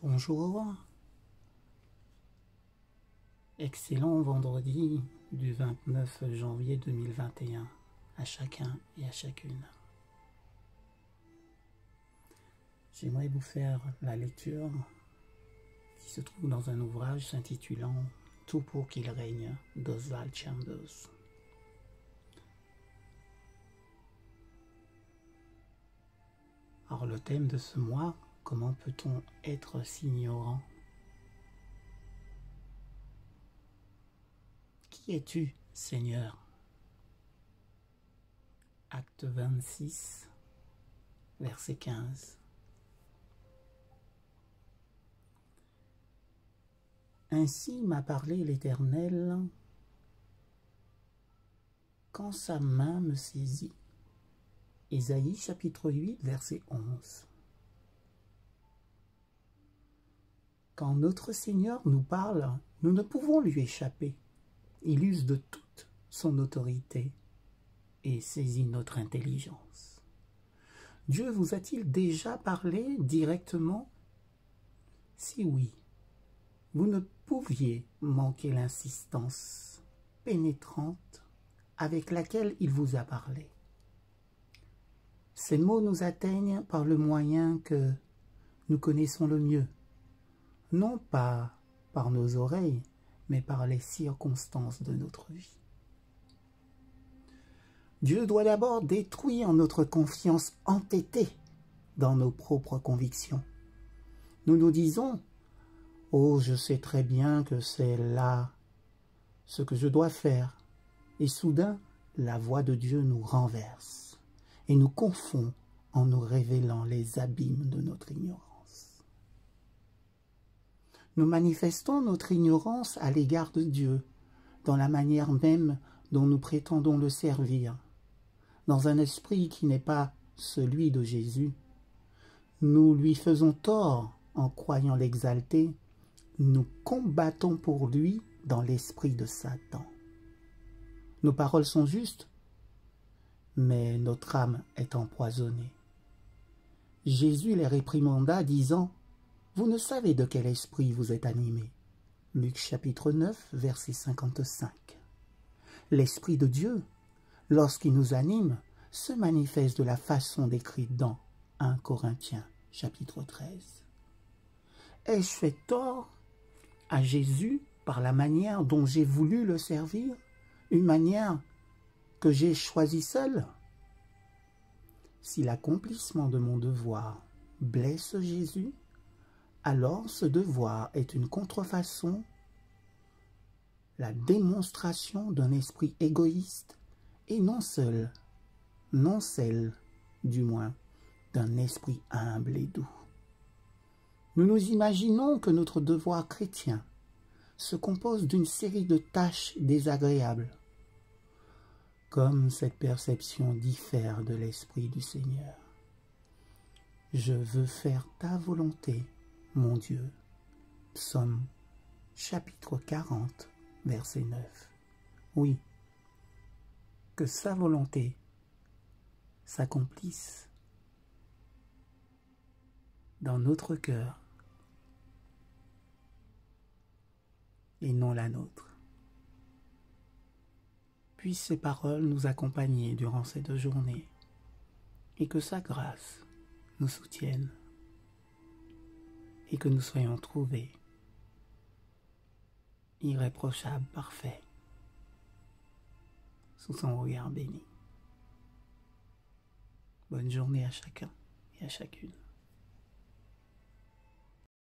Bonjour, excellent vendredi du 29 janvier 2021 à chacun et à chacune. J'aimerais vous faire la lecture qui se trouve dans un ouvrage s'intitulant « Tout pour qu'il règne » d'Oswald Chambers. Alors le thème de ce mois, comment peut-on être si ignorant? Qui es-tu, Seigneur? Acte 26, verset 15. Ainsi m'a parlé l'Éternel quand sa main me saisit. Ésaïe chapitre 8, verset 11. Quand notre Seigneur nous parle, nous ne pouvons lui échapper. Il use de toute son autorité et saisit notre intelligence. Dieu vous a-t-il déjà parlé directement? Si oui, vous ne pouviez manquer l'insistance pénétrante avec laquelle il vous a parlé. Ces mots nous atteignent par le moyen que nous connaissons le mieux, non pas par nos oreilles, mais par les circonstances de notre vie. Dieu doit d'abord détruire notre confiance entêtée dans nos propres convictions. Nous nous disons « Oh, je sais très bien que c'est là ce que je dois faire ». Et soudain, la voix de Dieu nous renverse et nous confond en nous révélant les abîmes de notre ignorance. Nous manifestons notre ignorance à l'égard de Dieu, dans la manière même dont nous prétendons le servir, dans un esprit qui n'est pas celui de Jésus. Nous lui faisons tort en croyant l'exalter, nous combattons pour lui dans l'esprit de Satan. Nos paroles sont justes, mais notre âme est empoisonnée. Jésus les réprimanda, disant « Vous ne savez de quel esprit vous êtes animés » Luc chapitre 9, verset 55. L'Esprit de Dieu, lorsqu'il nous anime, se manifeste de la façon décrite dans 1 Corinthiens chapitre 13. Ai-je fait tort à Jésus par la manière dont j'ai voulu le servir, une manière que j'ai choisie seule? Si l'accomplissement de mon devoir blesse Jésus, alors ce devoir est une contrefaçon, la démonstration d'un esprit égoïste et non celle, du moins, d'un esprit humble et doux. Nous nous imaginons que notre devoir chrétien se compose d'une série de tâches désagréables. Comme cette perception diffère de l'Esprit du Seigneur. Je veux faire ta volonté, mon Dieu. Psaume chapitre 40, verset 9. Oui, que sa volonté s'accomplisse dans notre cœur et non la nôtre. Puissent ces paroles nous accompagner durant cette journée et que sa grâce nous soutienne et que nous soyons trouvés irréprochables, parfaits, sous son regard béni. Bonne journée à chacun et à chacune.